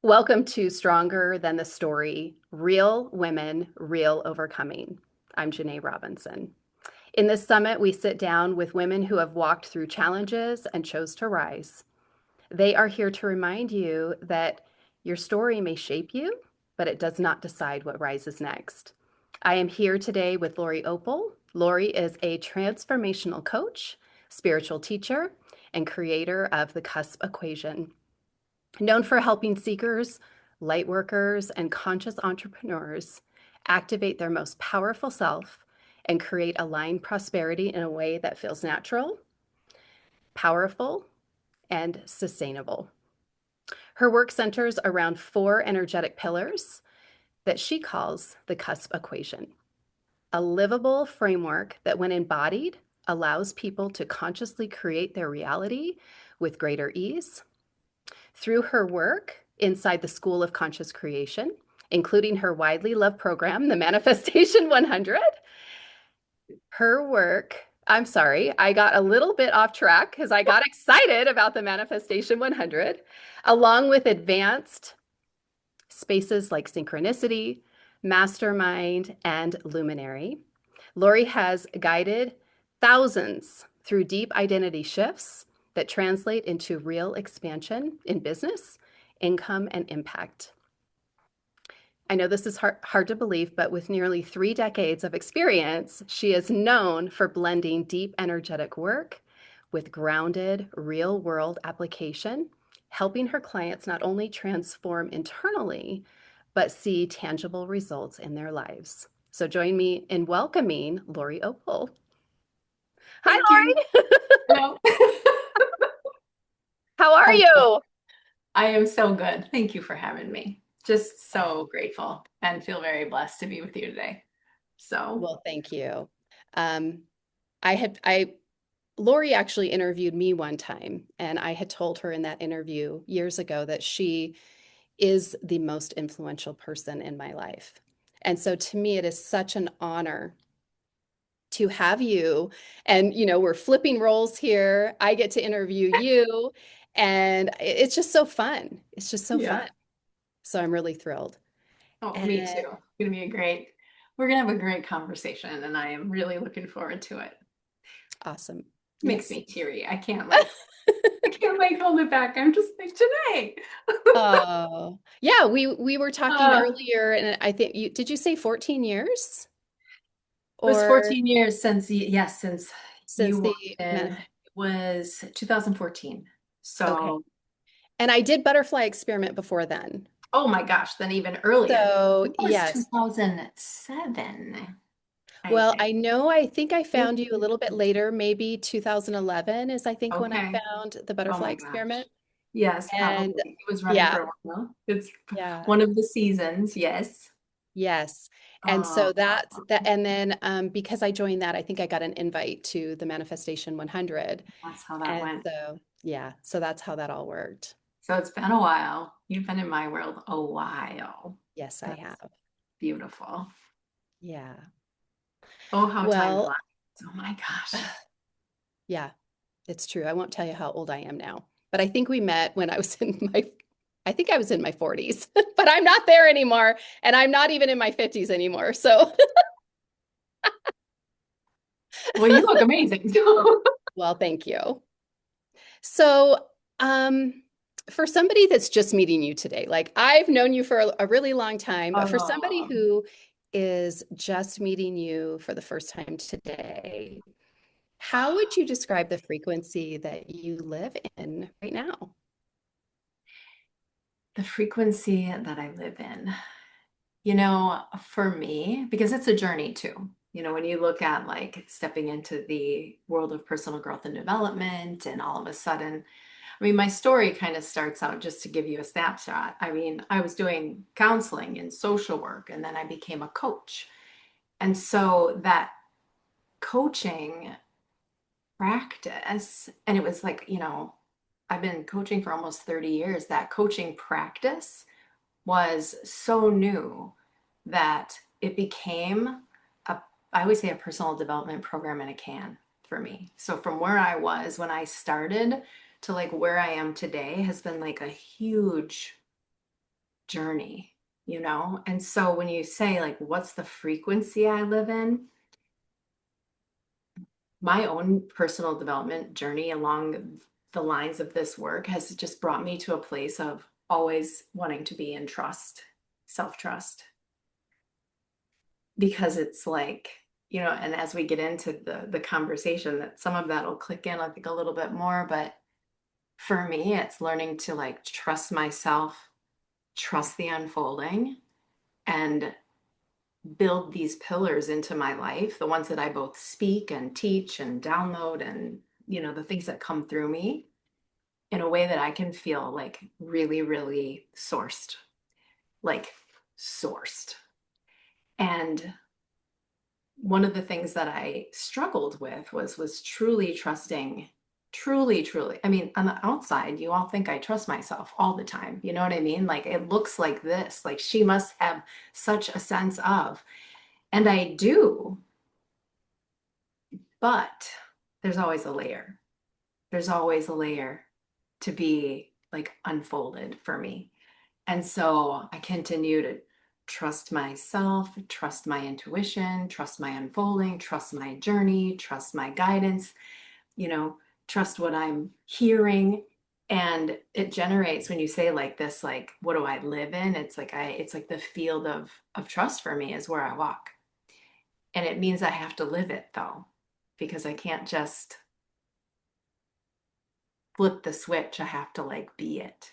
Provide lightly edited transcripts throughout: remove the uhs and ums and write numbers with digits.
Welcome to Stronger Than the Story, Real Women, Real Overcoming. I'm Janae Robinson. In this summit, we sit down with women who have walked through challenges and chose to rise. They are here to remind you that your story may shape you, but it does not decide what rises next. I am here today with Lori Opal. Lori is a transformational coach, spiritual teacher, and creator of the CUSP Equation. Known for helping seekers, lightworkers, and conscious entrepreneurs activate their most powerful self and create aligned prosperity in a way that feels natural, powerful, and sustainable. Her work centers around 4 energetic pillars that she calls the CUSP Equation, a livable framework that, when embodied, allows people to consciously create their reality with greater ease. Through her work inside the School of Conscious Creation, including her widely loved program, the Manifestation 100, I got a little bit off track because I got excited about the Manifestation 100, along with advanced spaces like Synchronicity, Mastermind, and Luminary. Lori has guided thousands through deep identity shifts that translate into real expansion in business, income, and impact. I know this is hard to believe, but with nearly 3 decades of experience, she is known for blending deep energetic work with grounded real-world application, helping her clients not only transform internally, but see tangible results in their lives. So join me in welcoming Lori Opal. Hi, Thank you. Lori. Hello. How are you? I am so good. Thank you for having me. Just so grateful and feel very blessed to be with you today. So, Well, thank you. Um, I Lori actually interviewed me one time, and I had told her in that interview years ago that she is the most influential person in my life. And so to me, it is such an honor to have you. And, we're flipping roles here. I get to interview you, and it's just so fun. It's just so yeah. fun. So I'm really thrilled. Oh, And me too. We're gonna have a great conversation, and I am really looking forward to it. awesome. Makes Yes. me teary. I can't like hold it back. I'm just like, Janae. Oh, yeah, we were talking Uh, earlier, and I think did you say 14 years it was or 14 years since since you the walked in. It was 2014. okay. So, And I did butterfly experiment before then. oh my gosh, then even earlier. So, That was yes. 2007, I Well, think. I think I found you a little bit later, maybe 2011 is I think when I Okay. found the Oh butterfly my gosh. experiment. Yes, And probably. It was running yeah, for a while. It's yeah. one of the seasons. Yes. Yes. And Oh, so that and then because I joined that, I think I got an invite to the Manifestation 100. that's how that And went. so yeah, so that's how that all worked. So it's been a while. You've been in my world a while. Yes, I That's have. beautiful. Yeah. Oh, how time Well, flies. Oh my gosh. yeah, it's true. I won't tell you how old I am now, but I think we met when I think I was in my 40s, but I'm not there anymore. And I'm not even in my 50s anymore. So, Well, you look amazing. well, thank you. So, um, for somebody that's just meeting you today, like I've known you for a really long time, but for somebody Oh, who is just meeting you for the first time today, how would you describe the frequency that you live in right now? the frequency that I live in. For me, because it's a journey too. When you look at like stepping into the world of personal growth and development, and all of a sudden, my story kind of starts out just to give you a snapshot. I was doing counseling and social work, and then I became a coach. And so that coaching practice, and it was like, I've been coaching for almost 30 years. That coaching practice was so new that it became a, I always say, a personal development program in a can for me. So from where I was when I started to like where I am today has been like a huge journey, you know? And so when you say, like, what's the frequency I live in, my own personal development journey along the lines of this work has just brought me to a place of always wanting to be in trust, self trust, because it's like, you know, and as we get into the conversation, that some of that will click in, I think, a little bit more. But for me, it's learning to like trust myself, trust the unfolding, and build these pillars into my life, the ones that I both speak and teach and download, and you know, the things that come through me in a way that I can feel like really, really sourced, like sourced. And one of the things that I struggled with was truly trusting, truly. I mean, on the outside, you all think I trust myself all the time. You know what I mean? Like it looks like this, like she must have such a sense of, and I do, but there's always a layer. There's always a layer to be like unfolded for me. And so I continue to trust myself, trust my intuition, trust my unfolding, trust my journey, trust my guidance, you know, trust what I'm hearing. And it generates when you say like this, like, what do I live in? It's like the field of trust for me is where I walk. And it means I have to live it though, because I can't just flip the switch. I have to like be it.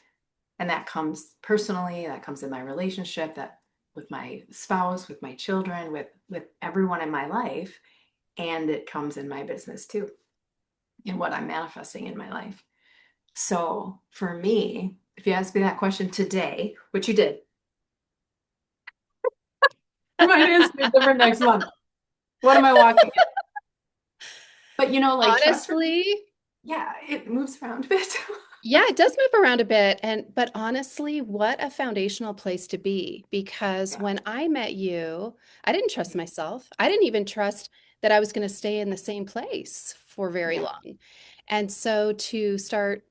And that comes personally, that comes in my relationship, that with my spouse, with my children, with everyone in my life, and it comes in my business too, in what I'm manifesting in my life. So for me, if you ask me that question today, which you did, you might answer it different next month. What am I walking in? But you know, like trust for me, Honestly, yeah, it moves around a bit. yeah, it does move around a bit. But honestly, what a foundational place to be. Because Yeah, when I met you, I didn't trust myself. I didn't even trust that I was going to stay in the same place for very yeah, long. And so to start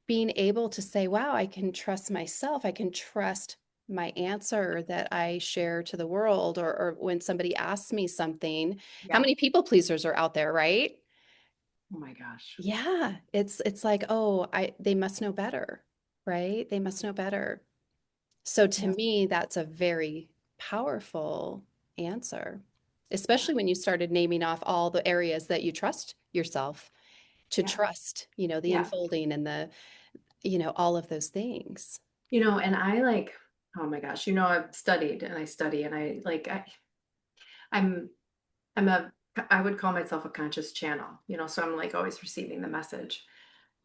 being able to say, wow, I can trust myself, I can trust my answer that I share to the world, or when somebody asks me something, how yeah. many people pleasers are out there, right? Oh my gosh. Yeah, it's like, oh, I they must know better, right? They must know better. So to Yeah, me, that's a very powerful answer, yeah, especially when you started naming off all the areas that you trust yourself to yeah, trust, the yeah. unfolding and all of those things. You know, and I like, oh my gosh, you know, I've studied and I study and I'm I'm a I would call myself a conscious channel, you know, so I'm like always receiving the message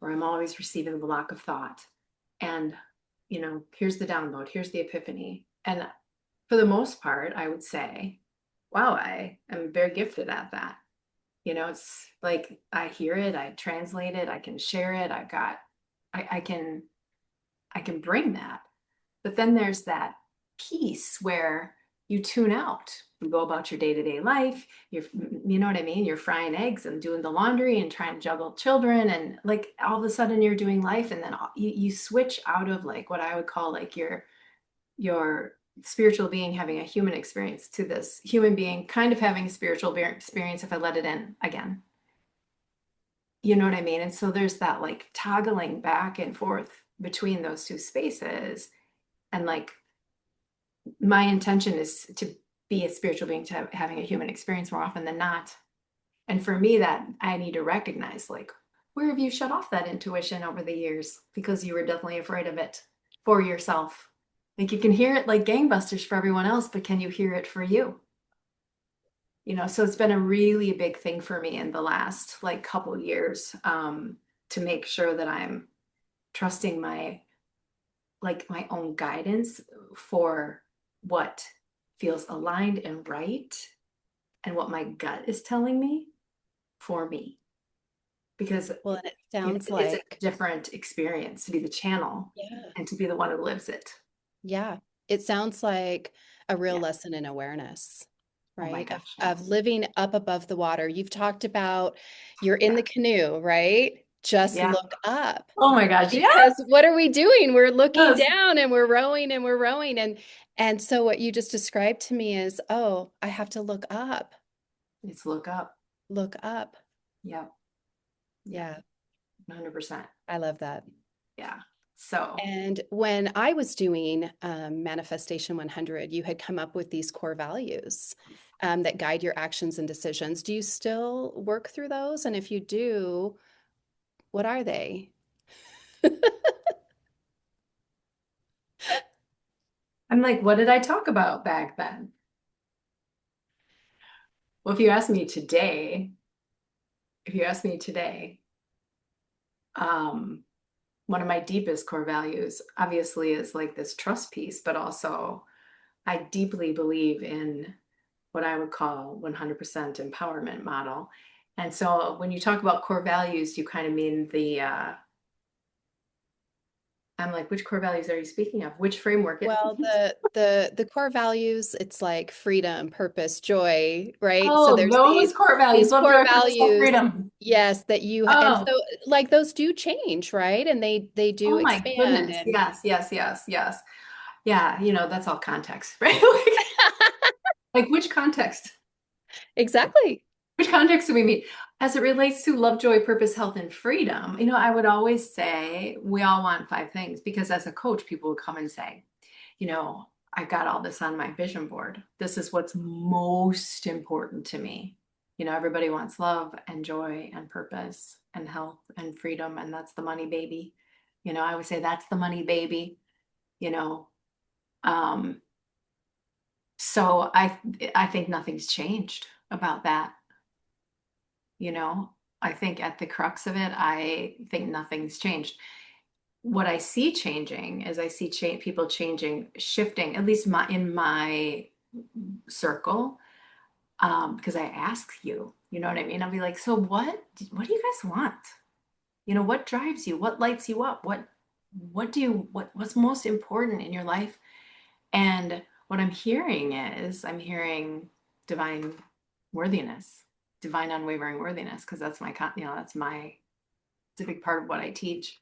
or I'm always receiving the block of thought. And, you know, here's the download, here's the epiphany. And for the most part, I would say, wow, I am very gifted at that. You know, it's like I hear it, I translate it, I can share it, I I can bring that. But then there's that piece where you tune out. You go about your day-to-day life. You know what I mean? You're frying eggs and doing the laundry and trying to juggle children. And like all of a sudden you're doing life. And then you switch out of like what I would call like your spiritual being having a human experience to this human being kind of having a spiritual experience if I let it in again. You know what I mean? And so there's that like toggling back and forth between those two spaces. And like my intention is to be a spiritual being, to having a human experience more often than not. And for me, that I need to recognize like, where have you shut off that intuition over the years? Because you were definitely afraid of it for yourself. Like you can hear it like gangbusters for everyone else, but can you hear it for you? You know, so it's been a really big thing for me in the last like couple years, to make sure that I'm trusting my like my own guidance for what feels aligned and right and what my gut is telling me for me because Well, and it you know sounds it's a like, different experience to be the channel yeah, and to be the one who lives it. yeah, it sounds like a real Yeah. lesson in awareness, Oh my right? Of gosh, of yes. living up above the water. You've talked about you're in the Yeah, canoe, right? Just Yeah. look up. Oh my gosh. Because Yes. what are we doing? We're looking Yes. down and we're rowing and we're rowing. And so what you just described to me is, oh, I have to look up. It's look up. Look up. Yep. Yep. Yeah, 100%. I love that. Yeah. So And when I was doing Manifestation 100, you had come up with these core values that guide your actions and decisions. Do you still work through those? And if you do, what are they? I'm like, what did I talk about back then? Well, if you ask me today, um, one of my deepest core values obviously is like this trust piece, but also I deeply believe in what I would call 100% empowerment model. And so when you talk about core values, you kind of mean I'm like, which core values are you speaking of? Which framework? Well, the core values, it's like freedom, purpose, joy, right? So Oh, there's those core values, these love, core joy, purpose, health, values, freedom. yes, that and Oh, so like those do change, right? And they do oh my expand goodness. and Yes, yes, yes, yes. Yeah, that's all context, right? Like which context? exactly. Which context do we mean? As it relates to love, joy, purpose, health, and freedom, I would always say we all want five things because as a coach, people would come and say, I've got all this on my vision board. This is what's most important to me. Everybody wants love and joy and purpose and health and freedom, and that's the money baby. I would say that's the money baby, you know. Um, so I think nothing's changed about that, you know. I think at the crux of it, I think nothing's changed. What I see changing is I see people changing, shifting, at least in my circle, because I ask you know what I mean? I'll be like, so what do you guys want? What drives you? What lights you up? What's most important in your life? And what I'm hearing divine worthiness, divine unwavering worthiness, because that's it's a big part of what I teach.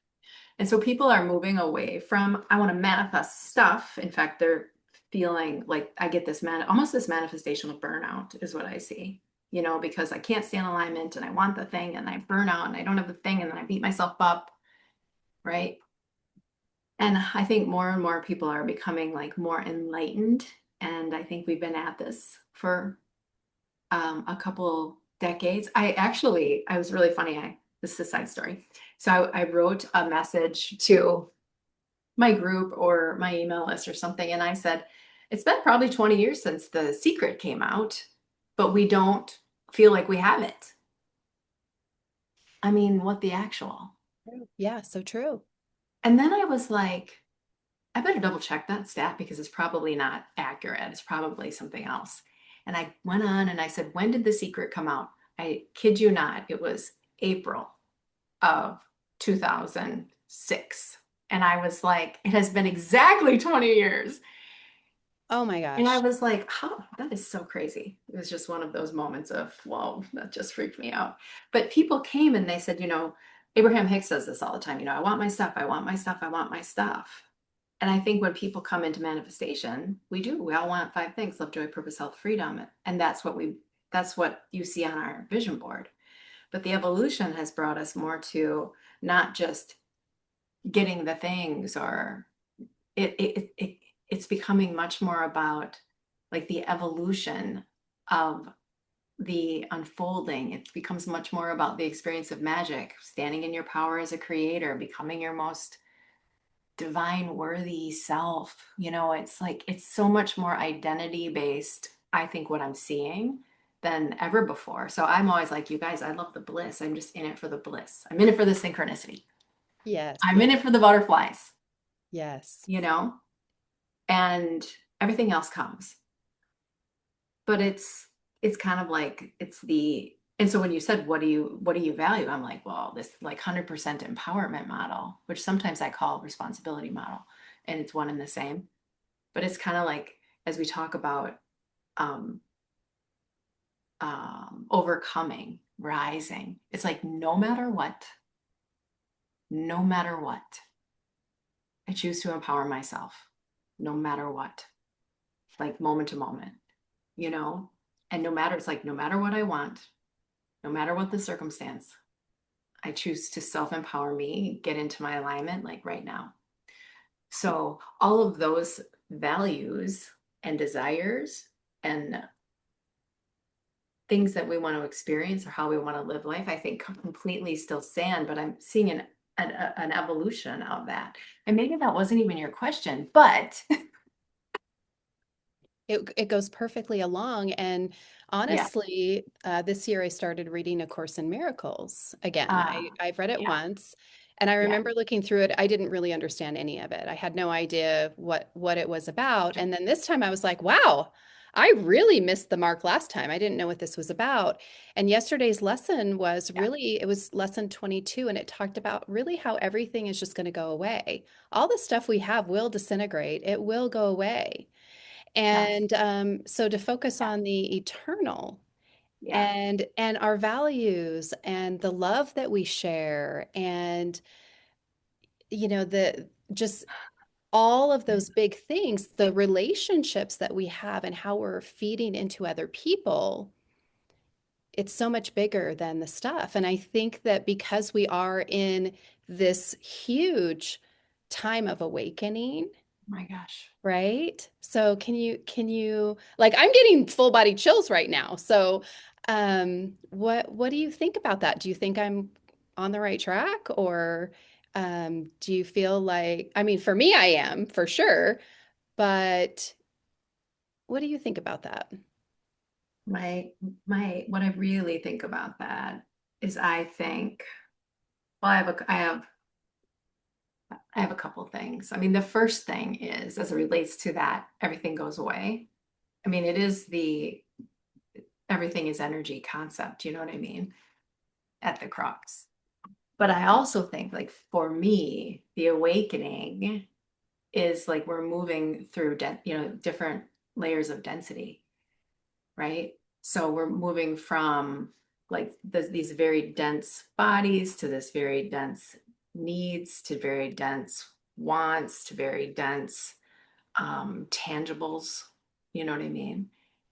And so people are moving away from, I want to manifest stuff. In fact, they're feeling like I get almost this manifestation of burnout is what I see, because I can't stay in alignment and I want the thing and I burn out and I don't have the thing and then I beat myself up. Right. And I think more and more people are becoming like more enlightened. And I think we've been at this for a couple decades. I was really funny. This is a side story. So I wrote a message to my group or my email list or something. And I said, it's been probably 20 years since The Secret came out, but we don't feel like we have it. I mean, what the actual? True. Yeah, so true. And then I was like, I better double check that stat because it's probably not accurate. It's probably something else. And I went on and I said, when did The Secret come out? I kid you not, it was April of 2006. And I was like, it has been exactly 20 years. Oh my And I gosh. was like, oh, that is so crazy. It was just one of those moments of, whoa, that just freaked me out. But people came and they said, Abraham Hicks says this all the time, I want my stuff, I want my stuff, I want my stuff. And I think when people come into manifestation, we all want five things: love, joy, purpose, health, freedom. And that's what you see on our vision board. But the evolution has brought us more to not just getting the things or it's becoming much more about like the evolution of the unfolding. It becomes much more about the experience of magic, standing in your power as a creator, becoming your most divine worthy self. It's like it's so much more identity based, I think, what I'm seeing than ever before. So I'm always like, you guys, I love the bliss. I'm just in it for the bliss. I'm in it for the synchronicity. Yes, I'm yes, in it for the butterflies, yes. you know and everything else comes. But it's kind of like it's the and so when you said what do you value, I'm like, well, this like 100% empowerment model, which sometimes I call responsibility model, and it's one and the same. But it's kind of like as we talk about um overcoming, rising, it's like no matter what, no matter what. I choose to empower myself no matter what, like moment to moment, you know? And no matter, it's like, no matter what I want, no matter what the circumstance, I choose to self empower me, get into my alignment like right now. So, all of those values and desires and things that we want to experience or how we want to live life, I think completely still stand, but I'm seeing an evolution of that. And maybe that wasn't even your question, but It goes perfectly along. And yeah. honestly, this year I started reading A Course in Miracles again. I've read it Yeah, once, and I yeah. remember looking through it. I didn't really understand any of it. I had no idea what it was about. And then this time I was like, wow, I really missed the mark last time. I didn't know what this was about. And yesterday's lesson was Yeah, really, it was lesson 22, and it talked about really how everything is just going to go away. All the stuff we have will disintegrate. It will go away. yes, And so to focus yeah, on the eternal yeah. and our values and the love that we share and the just all of those big things, the relationships that we have and how we're feeding into other people, it's so much bigger than the stuff. And I think that because we are in this huge time of awakening. My gosh. Right? So can you like I'm getting full body chills right now. So what do you think about that? Do you think I'm on the right track, or do you feel like, I mean, for me I am for sure, but what do you think about that? My what I really think about that is I think, well, I have a couple things. I mean, the first thing is as it relates to that, everything goes away. I mean, it is the everything is energy concept, you know what I mean? At the crux. But I also think like for me, the awakening is like we're moving through different layers of density, right? So we're moving from like these very dense bodies to this very dense needs to very dense wants to very dense tangibles, you know what I mean?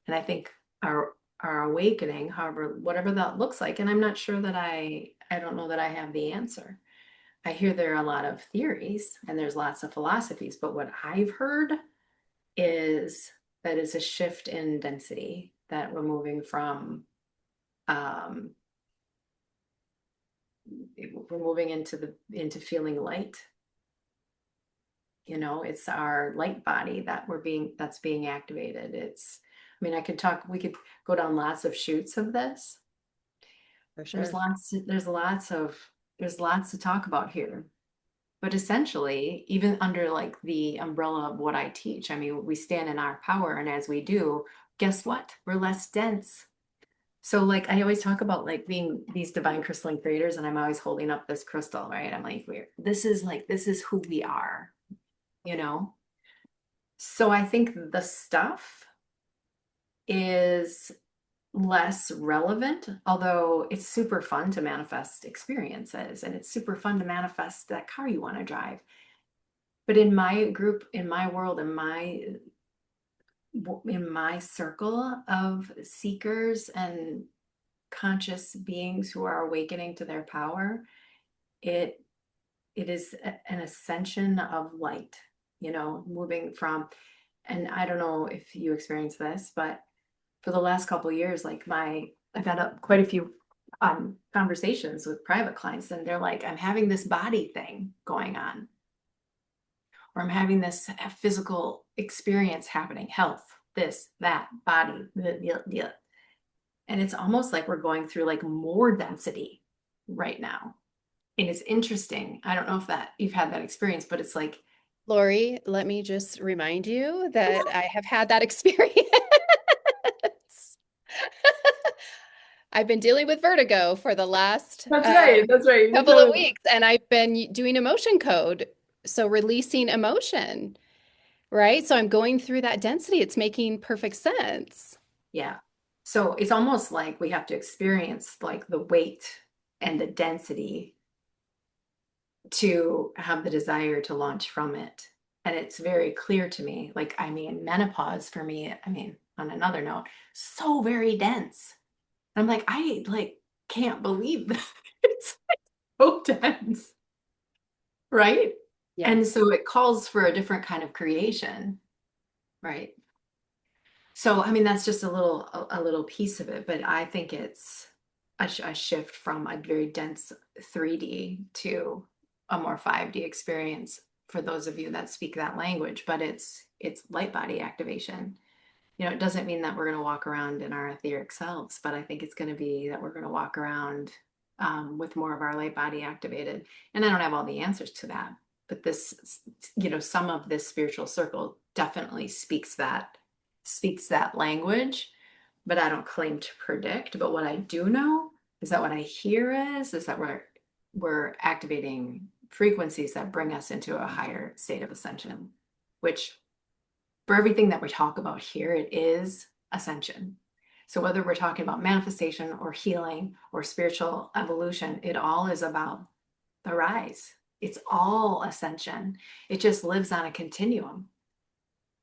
And I think our awakening, however, whatever that looks like, and I'm not sure that I don't know that I have the answer. I hear there are a lot of theories and there's lots of philosophies, but what I've heard is that is a shift in density that we're moving from um, we're moving into feeling light. You know, it's our light body that's being activated. It's, I mean, we could go down lots of shoots of this. For There's sure. lots, there's lots to talk about here. But essentially, even under like the umbrella of what I teach, I mean, we stand in our power, and as we do, guess what? We're less dense. So, like, I always talk about like being these divine crystalline creators, and I'm always holding up this crystal, right? I'm this is who we are, you know? So, I think the stuff is less relevant, although it's super fun to manifest experiences and it's super fun to manifest that car you want to drive. But in my group, in my world, in my circle of seekers and conscious beings who are awakening to their power, it it is an ascension of light, you know, moving from, and I don't know if you experience this, but for the last couple of years, like I've had quite a few conversations with private clients, and they're like, I'm having this body thing going on, or I'm having this physical experience happening, health, this, that, body, and it's almost like we're going through like more density right now. And it's interesting. I don't know if that you've had that experience, but it's like, Lori, let me just remind you that I have had that experience. I've been dealing with vertigo for the last that's right. That's right. You couple of totally. weeks, and I've been doing emotion code. So releasing emotion, right? So I'm going through that density. It's making perfect sense. Yeah. So it's almost like we have to experience like the weight and the density to have the desire to launch from it. And it's very clear to me, like, I mean, menopause for me, I mean, on another note, so very dense. I'm like, I like can't believe that it's so dense, right? And Yes. so it calls for a different kind of creation, right? So, I mean, that's just a little piece of it, but I think it's a shift from a very dense 3D to a more 5D experience for those of you that speak that language, but it's light body activation. You know, it doesn't mean that we're going to walk around in our etheric selves, but I think it's going to be that we're going to walk around with more of our light body activated. And I don't have all the answers to that, but this, you know, some of this spiritual circle definitely speaks that language, but I don't claim to predict. But what I do know is that what I hear is that we're activating frequencies that bring us into a higher state of ascension, which for everything that we talk about here, it is ascension. So whether we're talking about manifestation or healing or spiritual evolution, it all is about the rise. It's all ascension. It just lives on a continuum.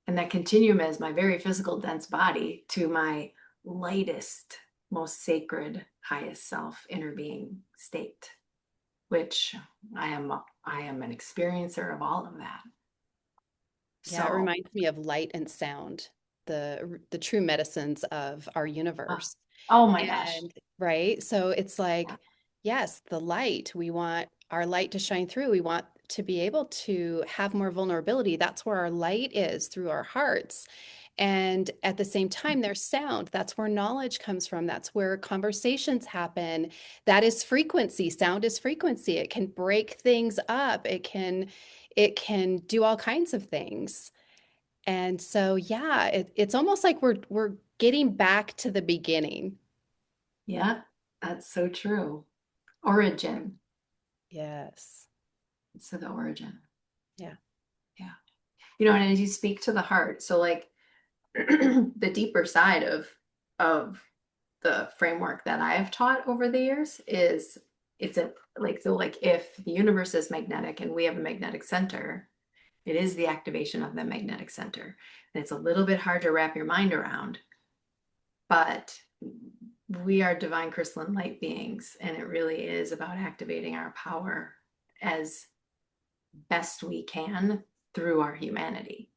And that continuum is my very physical, dense body to my lightest, most sacred, highest self, inner being state, which I am an experiencer of all of that. Yeah, it So, reminds me of light and sound, the true medicines of our uh, universe. oh my gosh. And right, so it's Yeah. like, yes, the light, we want our light to shine through. We want to be able to have more vulnerability. That's where our light is, through our hearts. And at the same time, there's sound. That's where knowledge comes from. That's where conversations happen. That is frequency. Sound is frequency. It can break things up. It can do all kinds of things. And so, yeah, it's almost like we're getting back to the beginning. Yeah, that's so true. Origin. Yes. So the origin. Yeah. Yeah. You know, and as you speak to the heart, so like the deeper side of the framework that I have taught over the years is it's a like so like if the universe is magnetic and we have a magnetic center, it is the activation of the magnetic center. And it's a little bit hard to wrap your mind around, but we are divine crystalline light beings, and it really is about activating our power as best we can through our humanity.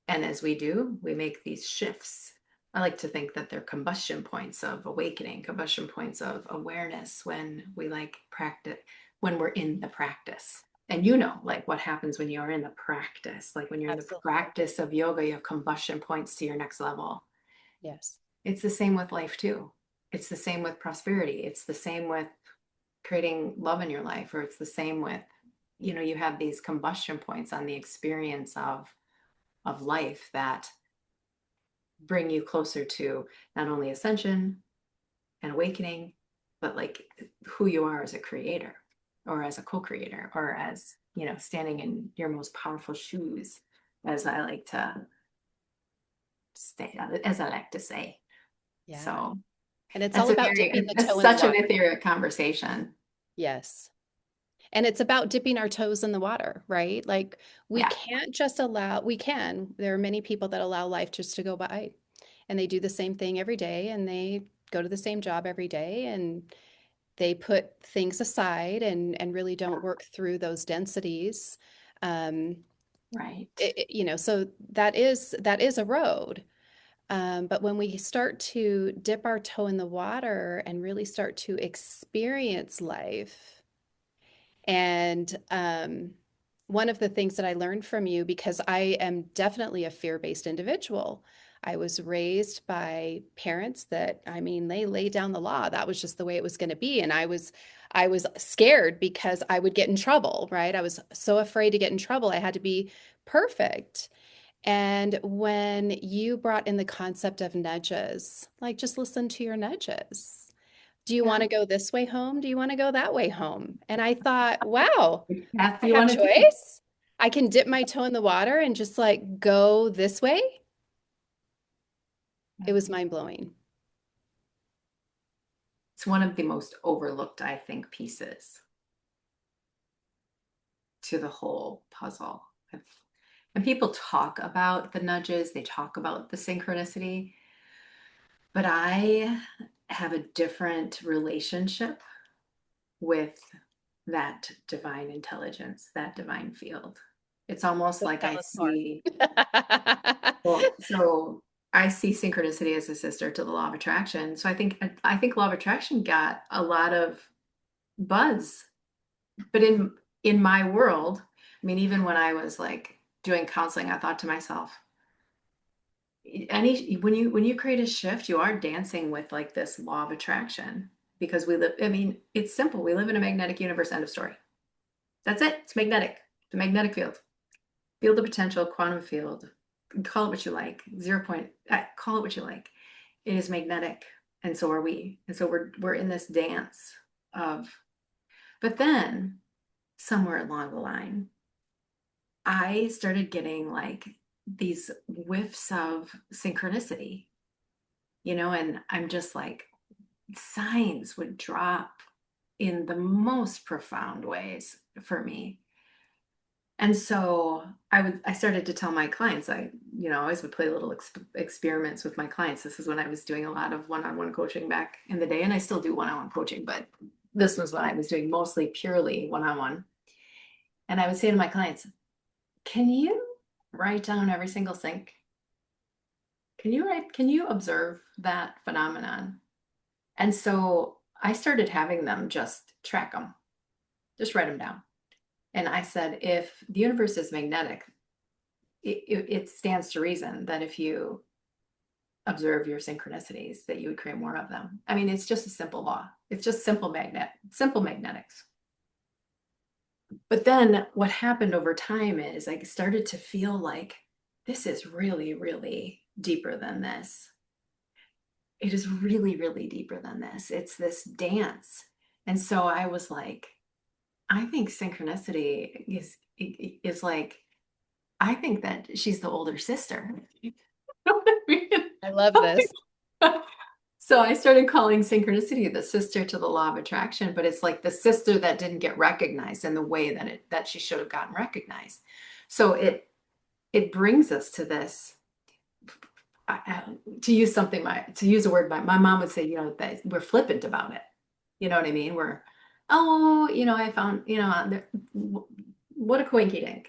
And as we do, we make these shifts. I like to think that they're combustion points of awakening, combustion points of awareness when we like practice, when we're in the practice. And you know, like what happens when you're in the practice, like when you're in the Absolutely. practice of yoga, you have combustion points to your next level. Yes. It's the same with life too. It's the same with prosperity. It's the same with creating love in your life, or it's the same with, you know, you have these combustion points on the experience of life that bring you closer to not only ascension and awakening, but like who you are as a creator or as a co-creator or as, you know, standing in your most powerful shoes, as I like to stay, as I like to say. Yeah. So And it's all about dipping the that's toe in the such an water. etheric conversation. Yes. And it's about dipping our toes in the water, right? Like we Yeah, can't just allow, we can. There are many people that allow life just to go by and they do the same thing every day and they go to the same job every day and they put things aside and really don't work through those densities. Um, right. so that is a road. But when we start to dip our toe in the water and really start to experience life, and one of the things that I learned from you, because I am definitely a fear-based individual, I was raised by parents that, I mean, they lay down the law. That was just the way it was going to be. And I was scared because I would get in trouble, right? I was so afraid to get in trouble. I had to be perfect. And when you brought in the concept of nudges, like just listen to your nudges. Do you want Yeah. to go this way home? Do you want to go that way home? And I thought, wow, Which path I do you have want to take? choice. I can dip my toe in the water and just like go this way. It was mind blowing. It's one of the most overlooked, I think, pieces. to the whole puzzle. And people talk about the nudges, they talk about the synchronicity, but I have a different relationship with that divine intelligence, that divine field. It's almost So like tell I us more. see, well, so I see synchronicity as a sister to the law of attraction. So I think law of attraction got a lot of buzz, but in my world, I mean, even when I was like doing counseling, I thought to myself, when you create a shift, you are dancing with like this law of attraction because we live, I mean, it's simple. We live in a magnetic universe, end of story. That's it. It's magnetic. The magnetic field. Field of potential, quantum field. Call it what you like. Call it what you like. It is magnetic. And so are we. And so we're in this dance of, but then somewhere along the line, I started getting like these whiffs of synchronicity, and I'm just like, signs would drop in the most profound ways for me. And so I started to tell my clients, always would play little experiments with my clients. This is when I was doing a lot of one-on-one coaching back in the day, and I still do one-on-one coaching, but this was when I was doing mostly purely one-on-one. And I would say to my clients, can you write down every single sync? Can you observe that phenomenon? And so I started having them just track them, just write them down. And I said, if the universe is magnetic, it stands to reason that if you observe your synchronicities, that you would create more of them. I mean, it's just a simple law. It's just simple magnetics. But then what happened over time is I started to feel like this is really, really deeper than this. It is really, really deeper than this. It's this dance. And so I was like, I think synchronicity is like, I think that she's the older sister. You know what I mean? I love this. So I started calling synchronicity the sister to the law of attraction, but it's like the sister that didn't get recognized in the way that she should have gotten recognized. So it brings us to this. To use a word my mom would say, that we're flippant about it. You know what I mean? Oh, I found, what a coinky dink,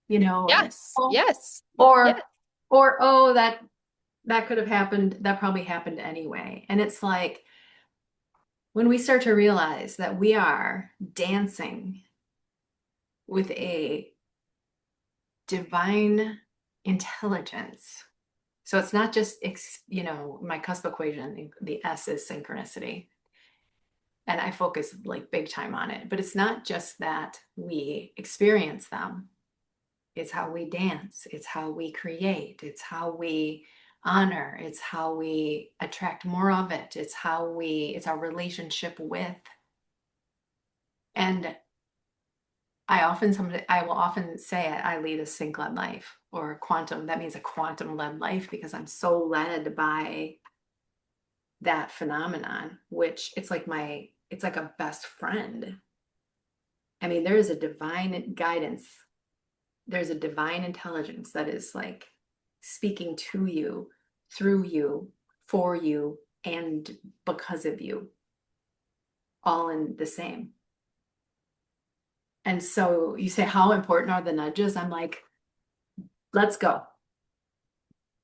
or Yes. oh, Yes. Yes. or oh, that could have happened. That probably happened anyway. And it's like when we start to realize that we are dancing with a divine intelligence. So it's not just, my CUSP equation, the S is synchronicity. And I focus like big time on it. But it's not just that we experience them, it's how we dance, it's how we create, it's how we honor, it's how we attract more of it, it's our relationship with. And I will often say I lead a sync led life or quantum. That means a quantum led life because I'm so led by that phenomenon, which it's like a best friend. I mean, there is a divine guidance. There's a divine intelligence that is like speaking to you, through you, for you, and because of you, all in the same. And so you say, how important are the nudges? I'm like, let's go.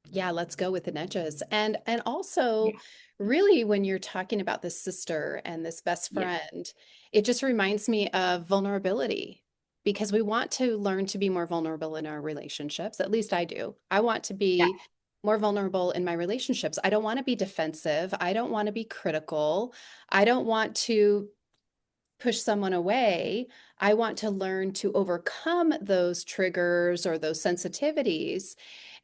Yeah, let's go with the nudges. And also Yeah. really when you're talking about this sister and this best Yeah. friend, it just reminds me of vulnerability because we want to learn to be more vulnerable in our relationships. At least I do. I want to Yeah. be more vulnerable in my relationships. I don't want to be defensive. I don't want to be critical. I don't want to push someone away. I want to learn to overcome those triggers or those sensitivities,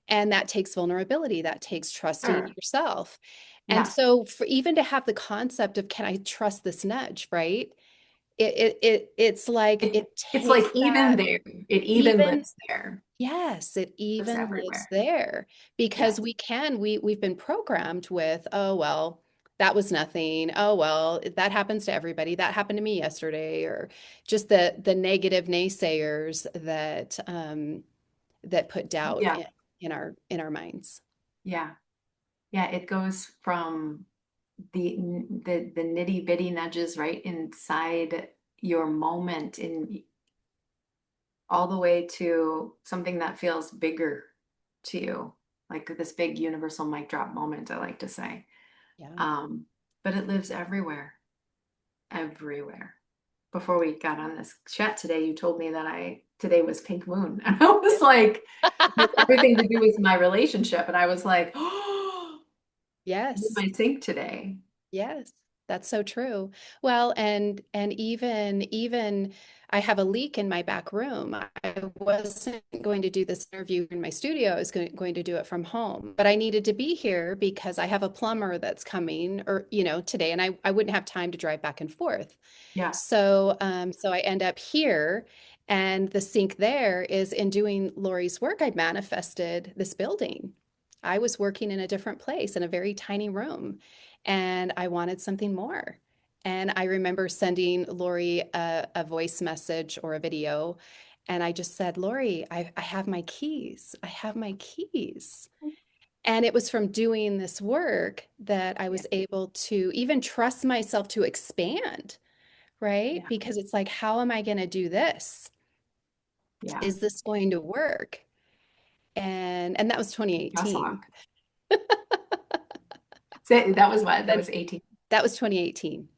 and that takes vulnerability, that takes trusting Sure. yourself. And Yeah. so for even to have the concept of can I trust this nudge, right? It's like it It's like takes even that there, it even even lives there, yes, it lives even lives everywhere. there because Yes. we've been programmed with, oh well, that was nothing. Oh, well, that happens to everybody. That happened to me yesterday, or just the negative naysayers that that put doubt Yeah, in our minds. yeah, yeah. It goes from the nitty bitty nudges right inside your moment in all the way to something that feels bigger to you, like this big universal mic drop moment, I like to say. Yeah. Um, but it lives everywhere, everywhere. Before we got on this chat today, you told me that today was pink moon. And I was like, it has everything to do with my relationship. And I was like, oh, in Yes. my sync today. Yes, that's so true. Well, and even I have a leak in my back room. I wasn't going to do this interview in my studio. I was going to do it from home, but I needed to be here because I have a plumber that's coming or today, and I wouldn't have time to drive back and forth. Yeah. So I end up here, and the sink there is in doing Lori's work. I manifested this building. I was working in a different place in a very tiny room, and I wanted something more. And I remember sending Lori a voice message or a video, and I just said, Lori, I have my keys. I have my keys. And it was from doing this work that I Yeah. was able to even trust myself to expand, right? Yeah. Because it's like, how am I going to do this? Yeah. Is this going to work? And that was That's 2018. all. So that was what? That Then was 18. that was 2018.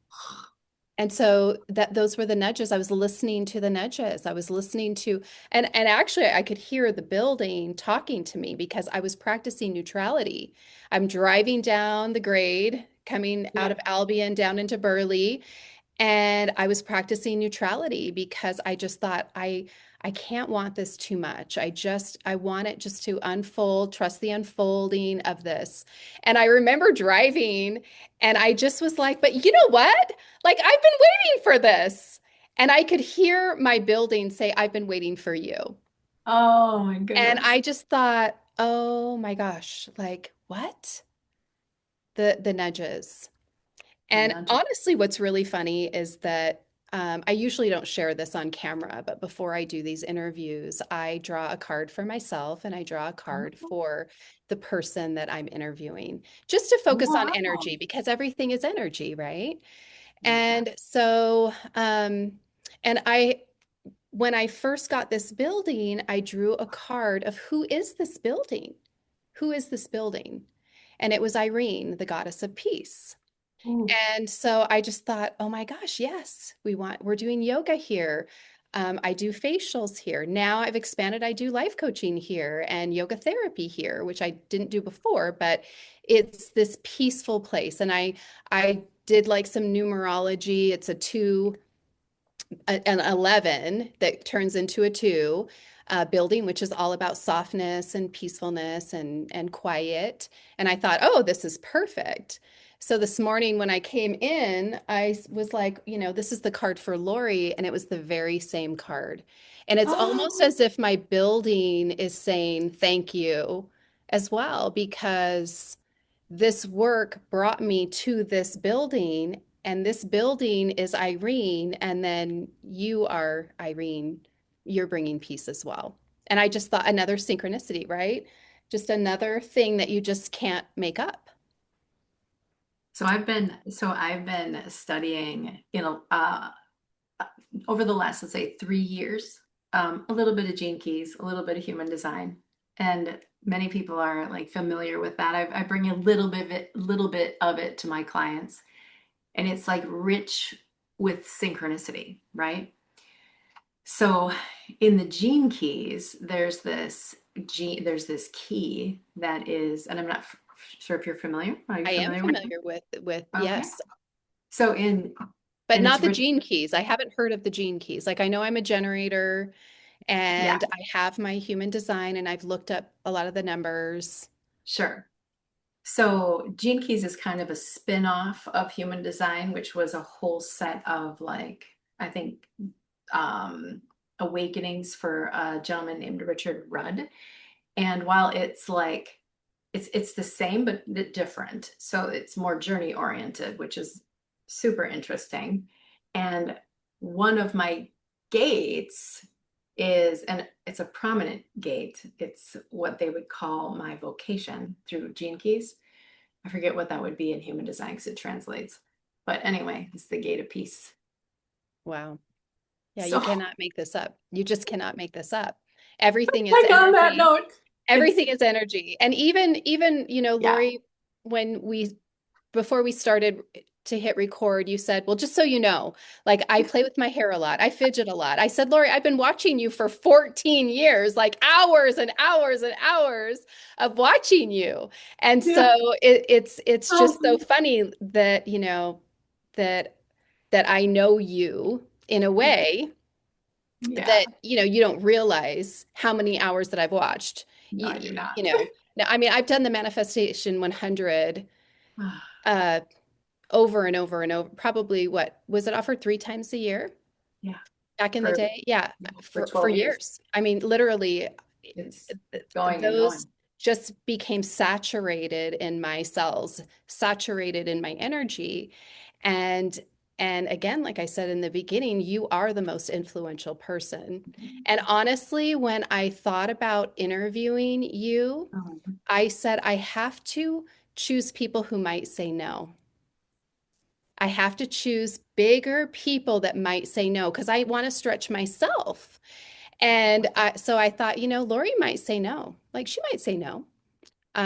And so that those were the nudges. I was listening to the nudges. I was listening to and actually I could hear the building talking to me because I was practicing neutrality. I'm driving down the grade, coming out Yeah. of Albion down into Burley, and I was practicing neutrality because I just thought I can't want this too much. I want it just to unfold, trust the unfolding of this. And I remember driving and I just was like, but you know what? Like I've been waiting for this. And I could hear my building say, I've been waiting for you. Oh my And goodness. I just thought, oh my gosh, like what? The nudges. The And nudges. honestly, what's really funny is that I usually don't share this on camera, but before I do these interviews, I draw a card for myself and I draw a card Oh, for the person that I'm interviewing, just to focus on wow. energy because everything is energy, right? Yeah. And so, and when I first got this building, I drew a card of who is this building? Who is this building? And it was Irene, the goddess of peace. Ooh. And so I just thought, oh my gosh, yes, we're doing yoga here. I do facials here. Now I've expanded. I do life coaching here and yoga therapy here, which I didn't do before, but it's this peaceful place. And I did like some numerology. It's an 11 that turns into a 2 building, which is all about softness and peacefulness and quiet. And I thought, oh, this is perfect. So this morning when I came in, I was like, this is the card for Lori, and it was the very same card. And it's almost Oh, as if my building is saying thank you as well, because this work brought me to this building, and this building is Irene, and then you are Irene. You're bringing peace as well. And I just thought another synchronicity, right? Just another thing that you just can't make up. so I've been studying, over the last, let's say, 3 years, a little bit of Gene Keys, a little bit of human design, and many people are like familiar with that. I bring a little bit of it to my clients, and it's like rich with synchronicity, right? So in the Gene Keys, there's this key that is, and I'm not sure if you're familiar. Are you I am familiar with it? familiar with Okay. yes, So but and it's not the rich. gene keys. I haven't heard of the gene keys. Like I know I'm a generator Yeah, and I have my human design and I've looked up a lot of the numbers. sure. So Gene Keys is kind of a spin-off of human design, which was a whole set of like, I think, um, awakenings for a gentleman named Richard Rudd. And while it's the same but different. So it's more journey oriented, which is super interesting. And one of my gates is, and it's a prominent gate. It's what they would call my vocation through Gene Keys. I forget what that would be in human design because it translates. But anyway, it's the gate of peace. Wow. Yeah, you So, cannot make this up. You just cannot make this up. Everything is like on that energy. note, it's, Everything is energy. And even, yeah, Lori, when before we started to hit record, you said, well, just so you know, like I play with my hair a lot. I fidget a lot. I said, Lori, I've been watching you for 14 years, like hours and hours and hours of watching you. And yeah. so it's just so Oh, funny that, that that I know you in a way yeah. that, you don't realize how many hours that I've watched. No, I do not. Now, I mean, I've done the Manifestation 100 uh, over and over and over. Probably what was it offered 3 times a year Yeah, back in the for day? Yeah, for for 12 years. years. I mean, literally, It's going and those going. just became saturated in my cells, saturated in my energy. And and again, like I said in the beginning, you are the most influential person. And honestly, when I thought about interviewing you, Um, I said I have to choose people who might say no. I have to choose bigger people that might say no because I want to stretch myself. And so I thought, Lori might say no. Like she might say no.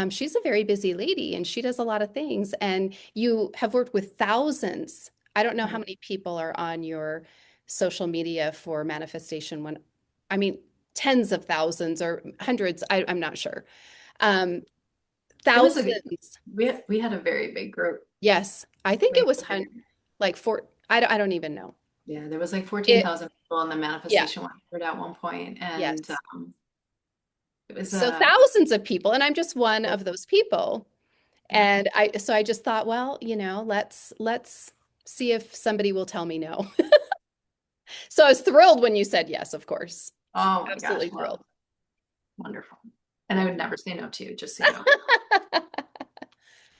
She's a very busy lady and she does a lot of things. And you have worked with thousands. I don't know how many people are on your social media for manifestation when, I mean, tens of thousands or hundreds. I'm not sure. Um, it was a thousands. we had a very big group. Yes, I think We it had was a very, like four. I don't even know. yeah, there was like It, 14,000 people in the yeah, manifestation 100 at one point, and yes. it was So a thousands of people, and I'm just one of those people. yeah. And I just thought, well, let's see if somebody will tell me no. So I was thrilled when you said yes, of course. Oh my gosh, Absolutely well, thrilled. wonderful. And I Yeah. would never say no to you, just so you know.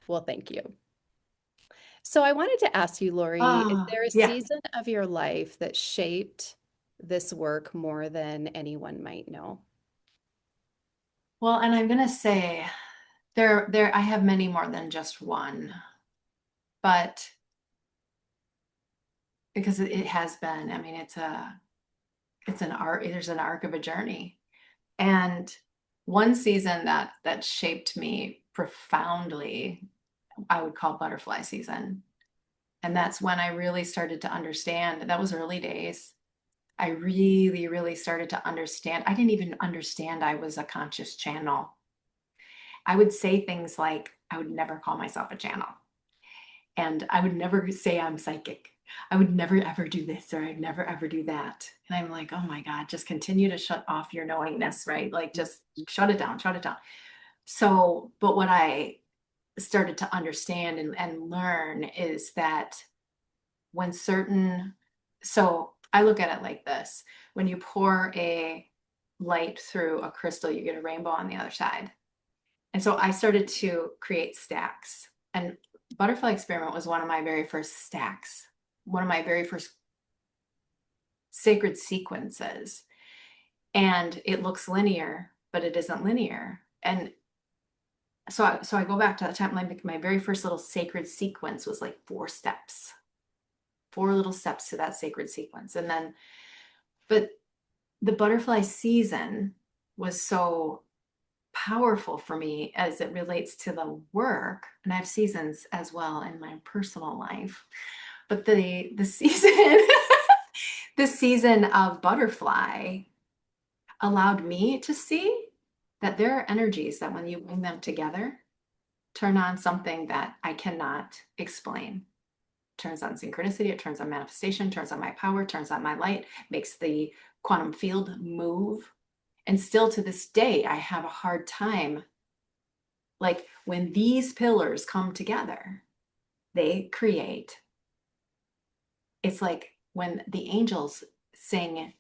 Well, thank you. So I wanted to ask you, Lori, is Oh, there a yeah. season of your life that shaped this work more than anyone might know? Well, and I'm gonna say there I have many more than just one, but because it has been, I mean, it's an arc, there's an arc of a journey. And one season that shaped me profoundly, I would call butterfly season. And that's when I really started to understand. That was early days. I really, really started to understand. I didn't even understand I was a conscious channel. I would say things like, I would never call myself a channel. And I would never say I'm psychic. I would never ever do this or I'd never ever do that. And I'm like, oh my God, just continue to shut off your knowingness, right? Like just shut it down, shut it down. So, but what I started to understand and learn is that when certain, so I look at it like this: when you pour a light through a crystal, you get a rainbow on the other side. And so I started to create stacks. And Butterfly Experiment was one of my very first stacks, one of my very first sacred sequences. And it looks linear, but it isn't linear. And so I go back to that time, like my very first little sacred sequence was like 4 steps, 4 little steps to that sacred sequence. And then, but the butterfly season was so powerful for me as it relates to the work. And I have seasons as well in my personal life. But the season the season of butterfly allowed me to see that there are energies that when you bring them together, turn on something that I cannot explain. Turns on synchronicity, it turns on manifestation, turns on my power, turns on my light, makes the quantum field move. And still to this day, I have a hard time. Like when these pillars come together, they create, it's like when the angels sing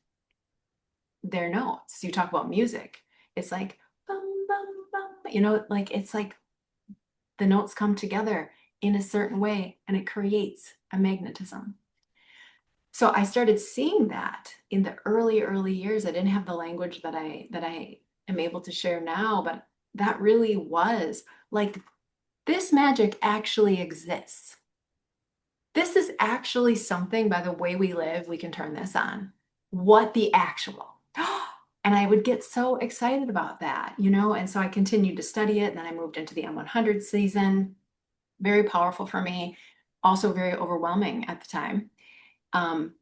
their notes. You talk about music. It's like bum bum bum. like it's like the notes come together in a certain way and it creates a magnetism. So I started seeing that in the early years. I didn't have the language that I am able to share now, but that really was like this magic actually exists. This is actually something by the way we live, we can turn this on. What the actual? And I would get so excited about that, And so I continued to study it. And then I moved into the M100 season. Very powerful for me. Also very overwhelming at the time. Um,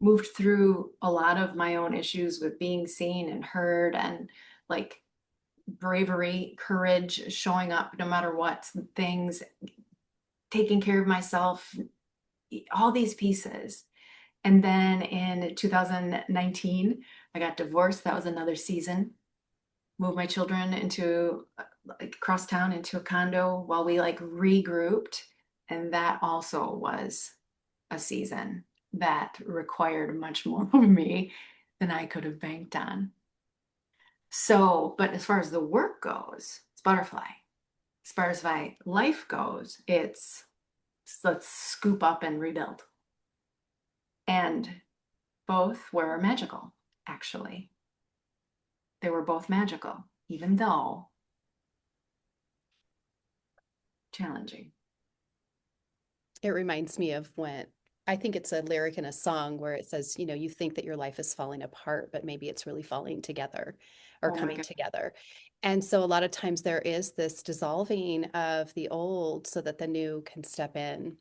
Moved through a lot of my own issues with being seen and heard and like bravery, courage, showing up no matter what, things, taking care of myself, all these pieces. And then in 2019, I got divorced. That was another season. Moved my children into like across town into a condo while we like regrouped. And that also was a season that required much more of me than I could have banked on. So, but as far as the work goes, it's butterfly. As far as my life goes, it's let's scoop up and rebuild. And both were magical, actually. They were both magical, even though challenging. It reminds me of when I think it's a lyric in a song where it says, you think that your life is falling apart, but maybe it's really falling together or Oh my coming God. together. And so a lot of times there is this dissolving of the old so that the new can step in.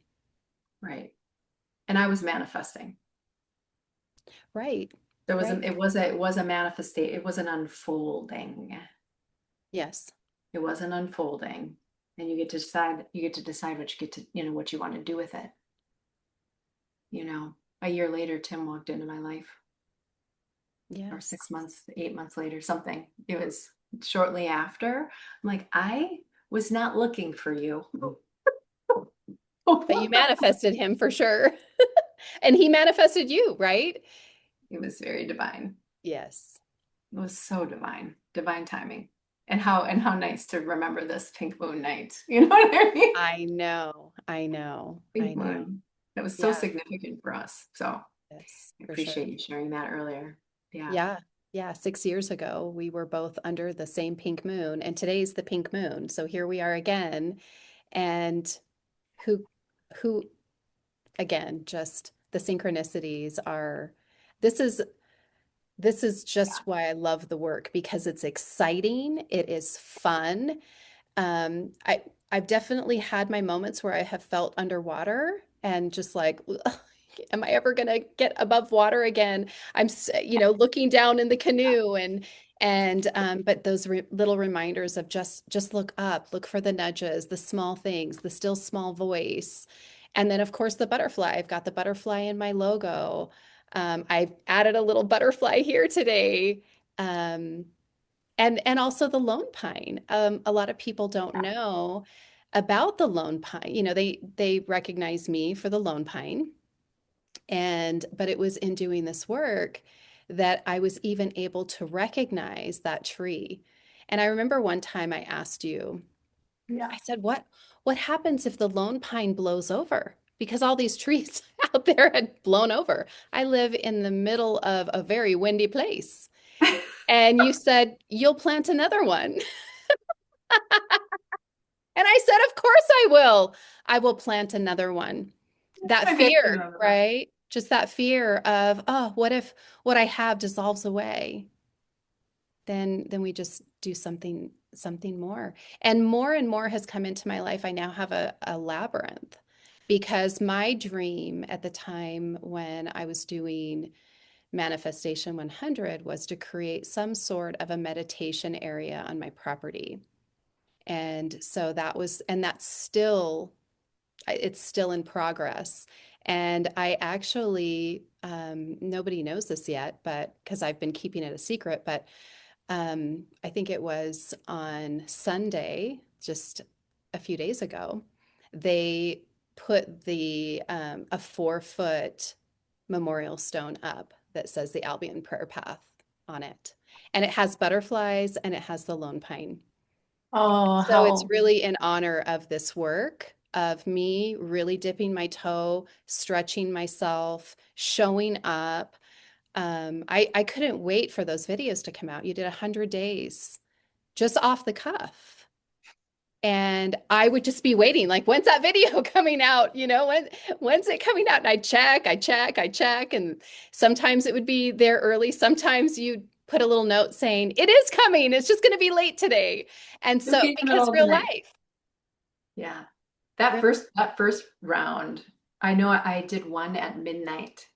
Right. And I was manifesting. Right. There was Right. a, it was a manifestation. It was an unfolding. Yes. It was an unfolding. And you get to decide what you get to, what you want to do with it. A year later, Tim walked into my life, or Yes. 6 months, 8 months later, something. It was shortly after. I'm like, I was not looking for you. But you manifested him for sure. And he manifested you, right? It was very divine. Yes. It was so divine, divine timing. And how nice to remember this pink moon night. You know what I mean? I know. I know. I Pink know. moon. That was so Yeah. significant for us. So Yes, I for sure. appreciate you sharing that earlier. Yeah. Yeah. Yeah. 6 years ago, we were both under the same pink moon, and today's the pink moon. So here we are again. And who, who, again, just the synchronicities are, this is, this is Yeah. just why I love the work because it's exciting. It is fun. I've definitely had my moments where I have felt underwater and just like, am I ever gonna get above water again? Looking down in the canoe but those re little reminders of just look up, look for the nudges, the small things, the still small voice. And then of course the butterfly. I've got the butterfly in my logo. I've added a little butterfly here today. Um, and also the lone pine. A lot of people don't Yeah. know about the lone pine. They recognize me for the lone pine, but it was in doing this work that I was even able to recognize that tree. And I remember one time I asked you, Yeah. I said, what happens if the lone pine blows over? Because all these trees out there had blown over. I live in the middle of a very windy place. And you said, you'll plant another one. And I said, of course I will. I will plant another one. That I vaguely fear, remember that. right? Just that fear of, oh, what if what I have dissolves away? Then we just do something more. And more has come into my life. I now have a labyrinth because my dream at the time when I was doing Manifestation 100 was to create some sort of a meditation area on my property. And so that's still, it's still in progress. And I actually, nobody knows this yet, but because I've been keeping it a secret, but I think it was on Sunday, just a few days ago, they put a 4 foot memorial stone up that says the Albion Prayer Path on it. And it has butterflies and it has the lone pine. Oh, So it's how really in honor of this work, of me really dipping my toe, stretching myself, showing up. I couldn't wait for those videos to come out. You did 100 days just off the cuff. And I would just be waiting, like, when's that video coming out? When's it coming out? And I check. And sometimes it would be there early. Sometimes you'd put a little note saying, it is coming. It's just going to be late today. And just so, be in the because middle of the real night. life, Yeah. real, That first round, I know I did one at midnight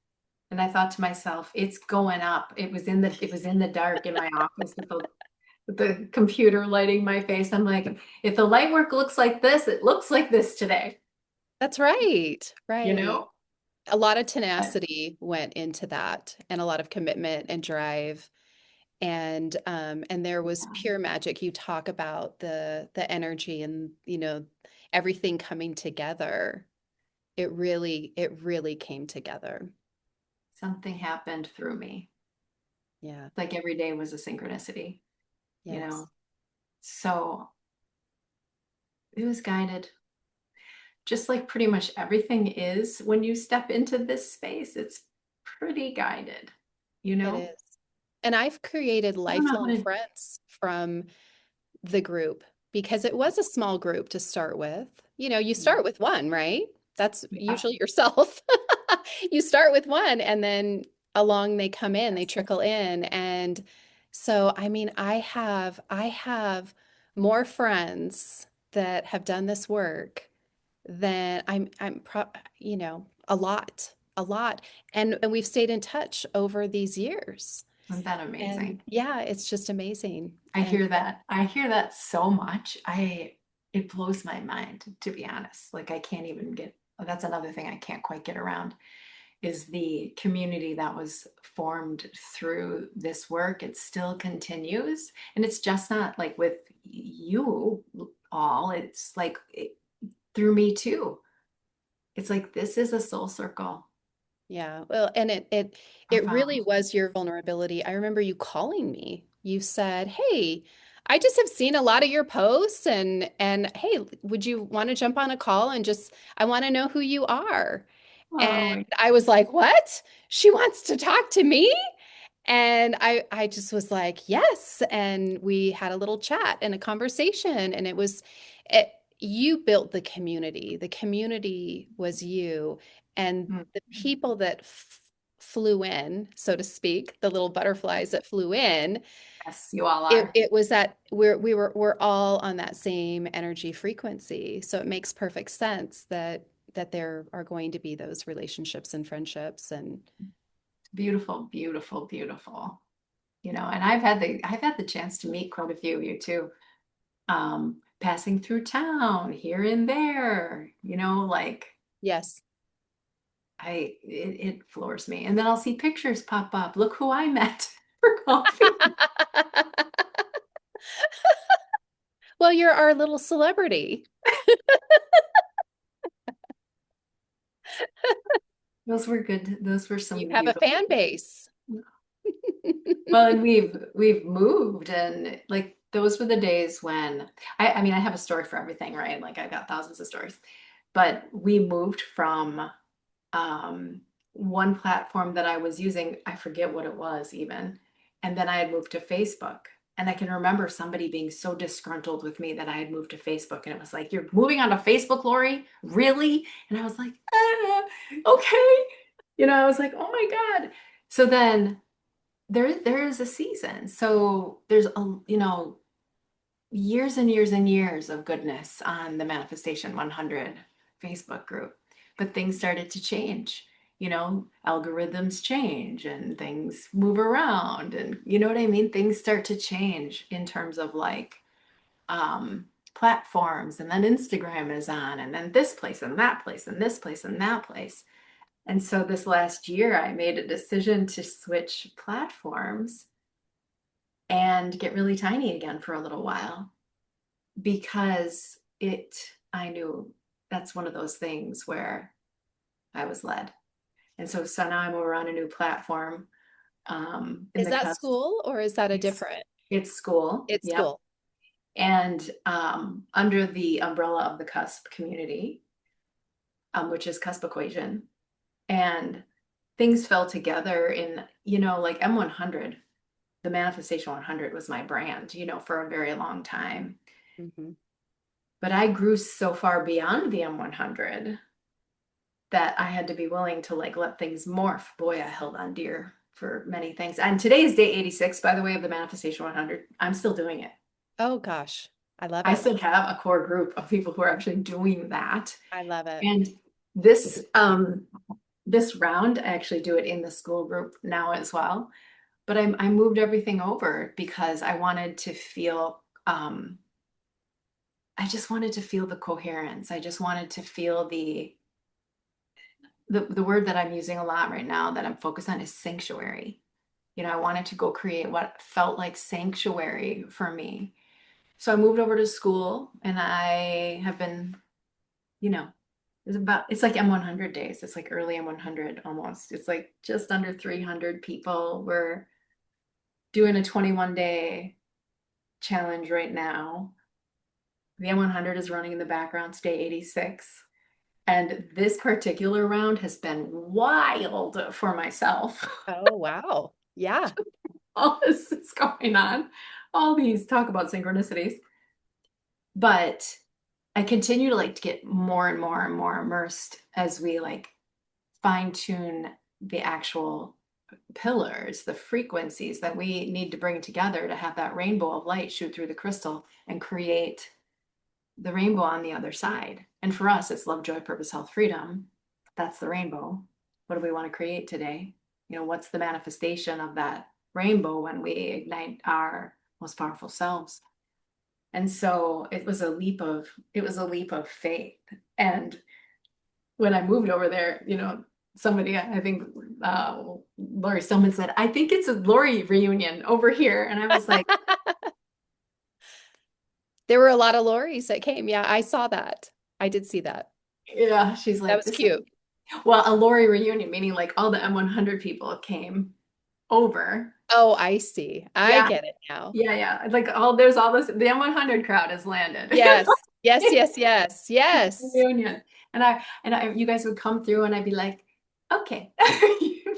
and I thought to myself, it's going up. It was in the dark in my office with the computer lighting my face. I'm like, if the light work looks like this, it looks like this today, that's right. you Right. know? A lot of But tenacity went into that and a lot of commitment and drive. And there was yeah, pure magic. You talk about the energy and everything coming together. It really came together. something happened through me. Yeah. Like every day was a synchronicity, you Yes. know? So it was guided, just like pretty much everything is when you step into this space. It's pretty guided, you It know? is. And I've created I don't know how lifelong to, friends from the group because it was a small group to start with. You yeah, start with one, right? That's yeah, usually yourself. You start with one and then along they come in, they yes. trickle in. And so, I mean, I have more friends that have done this work than a lot, a lot. And we've stayed in touch over these years. Isn't that And amazing? yeah, it's just amazing. I And hear that. I hear that so much. It blows my mind, to be honest. Like I can't even get, that's another thing I can't quite get around is the community that was formed through this work. It still continues. And it's just not like with you all, it's like through me too. It's like this is a soul circle. yeah, well, and it really Profound. was your vulnerability. I remember you calling me. You said, "Hey, I just have seen a lot of your posts and hey, would you want to jump on a call and just I want to know who you are." And Oh my, I was like, "What? She wants to talk to me?" And I just was like, "Yes." And we had a little chat and a conversation and it you built the community. The community was you and mm, the people that flew in, so to speak, the little butterflies that flew in, yes, you all it are. it was that we're all on that same energy frequency. So it makes perfect sense that there are going to be those relationships and friendships and Beautiful, beautiful, beautiful. You know, and I've had the chance to meet quite a few of you too. Passing through town here and there, you know, like yes. it floors me. And then I'll see pictures pop up. Look who I met for coffee. Well, you're our little celebrity. Those were good. Those were You some have a beautiful. fan base. Well, and we've moved and like those were the days when I mean I have a story for everything, right? Like I've got thousands of stories. But we moved from um, one platform that I was using, I forget what it was even. And then I had moved to Facebook. And I can remember somebody being so disgruntled with me that I had moved to Facebook. And it was like, you're moving on to Facebook, Lori? Really? And I was like, okay. You know, I was like, oh my God. So then there is a season. So there's a, you know, years and years and years of goodness on the Manifestation 100 Facebook group. But things started to change. You know, algorithms change and things move around. And you know what I mean? Things start to change in terms of like platforms. And then Instagram is on, and then this place and that place, and this place and that place. And so this last year, I made a decision to switch platforms and get really tiny again for a little while because I knew that's one of those things where I was led. And so now I'm over on a new platform in Is the that CUSP. school or is that a It's different? it's school. It's Yep. school. And under the umbrella of the CUSP community, which is CUSP Equation. And things fell together in, like M100, the Manifestation 100 was my brand, for a very long time. Mhm. But I grew so far beyond the M100 that I had to be willing to like let things morph. Boy, I held on dear for many things. And today is day 86, by the way, of the Manifestation 100. I'm still doing it. Oh gosh, I love I it. still have a core group of people who are actually doing that. I love it. And this round, I actually do it in the school group now as well. But I moved everything over because I wanted to feel I just wanted to feel the coherence. I just wanted to feel the word that I'm using a lot right now that I'm focused on is sanctuary. I wanted to go create what felt like sanctuary for me. So I moved over to school and I have been, you know, it's like M100 days. It's like early M100 almost. It's like just under 300 people. We're doing a 21-day challenge right now. The M100 is running in the background, it's day 86. And this particular round has been wild for myself. Oh, wow. Yeah. All this is going on, all these talk about synchronicities. But I continue to like to get more and more and more immersed as we like fine tune the actual pillars, the frequencies that we need to bring together to have that rainbow of light shoot through the crystal and create the rainbow on the other side. And for us, it's love, joy, purpose, health, freedom. That's the rainbow. What do we want to create today? What's the manifestation of that rainbow when we ignite our most powerful selves? And so it was a leap of faith. And when I moved over there, somebody, I think Lori Stillman said, I think it's a Lori reunion over here. And I was like, There were a lot of lorries that came. Yeah, I saw that. I did see that. yeah, she's That like, was this is, cute. well, a Lori reunion, meaning like all the M100 people came over. Oh, I see. I Yeah, get it now. yeah, yeah. Like there's all this, the M100 crowd has landed. Yes. Yes, yes, yes. Yes. Reunion. You guys would come through and I'd be like, okay,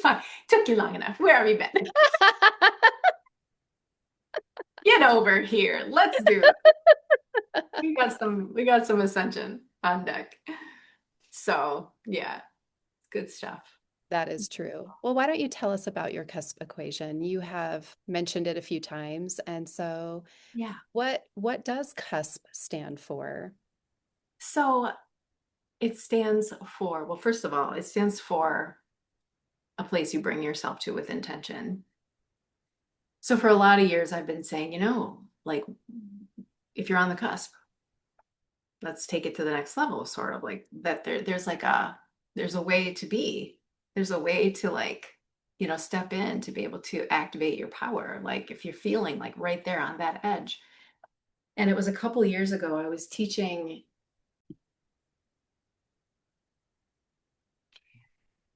fine. Took you long enough. Where have you been? Get over here. Let's do it. We got some ascension on deck. So yeah, good stuff. That is true. Well, why don't you tell us about your CUSP equation? You have mentioned it a few times, and so Yeah. what does CUSP stand for? So it stands for, well, first of all, it stands for a place you bring yourself to with intention. So for a lot of years, I've been saying, like if you're on the cusp, let's take it to the next level, sort of like that there's a way to be. There's a way to like, step in to be able to activate your power. Like if you're feeling like right there on that edge. And it was a couple years ago, I was teaching.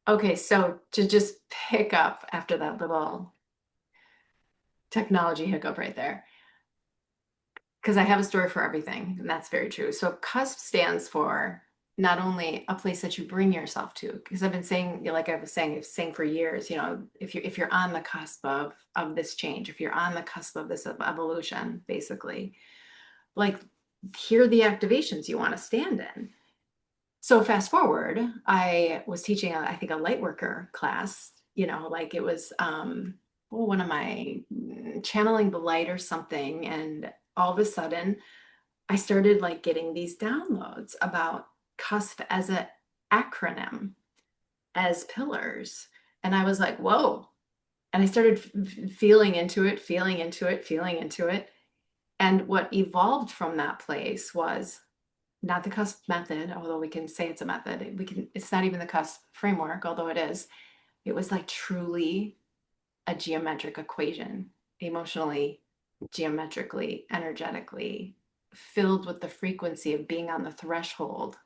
Okay, so to just pick up after that little technology hiccup right there, because I have a story for everything, and that's very true. So CUSP stands for not only a place that you bring yourself to, because I've been saying, like I was saying for years, if you're on the cusp of this change, if you're on the cusp of this evolution, basically, like here are the activations you want to stand in. So fast forward, I was teaching, I think, a lightworker class, like it was one of my channeling the light or something. And all of a sudden, I started like getting these downloads about CUSP as an acronym, as pillars. And I was like, whoa. And I started feeling into it, feeling into it, feeling into it. And what evolved from that place was not the CUSP method, although we can say it's a method. It's not even the CUSP framework, although it is. It was like truly a geometric equation, emotionally, geometrically, energetically, filled with the frequency of being on the threshold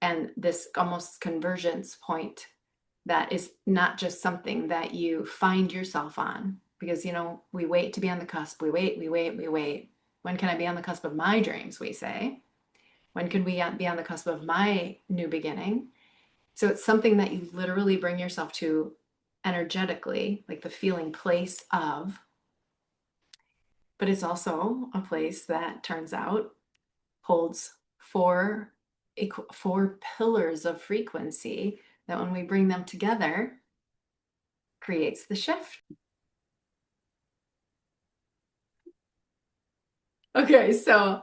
and this almost convergence point that is not just something that you find yourself on because we wait to be on the cusp, we wait, When can I be on the cusp of my dreams, we say? When can we be on the cusp of my new beginning? So it's something that you literally bring yourself to energetically, like the feeling place of, but it's also a place that turns out holds four pillars of frequency that when we bring them together creates the shift. Okay, so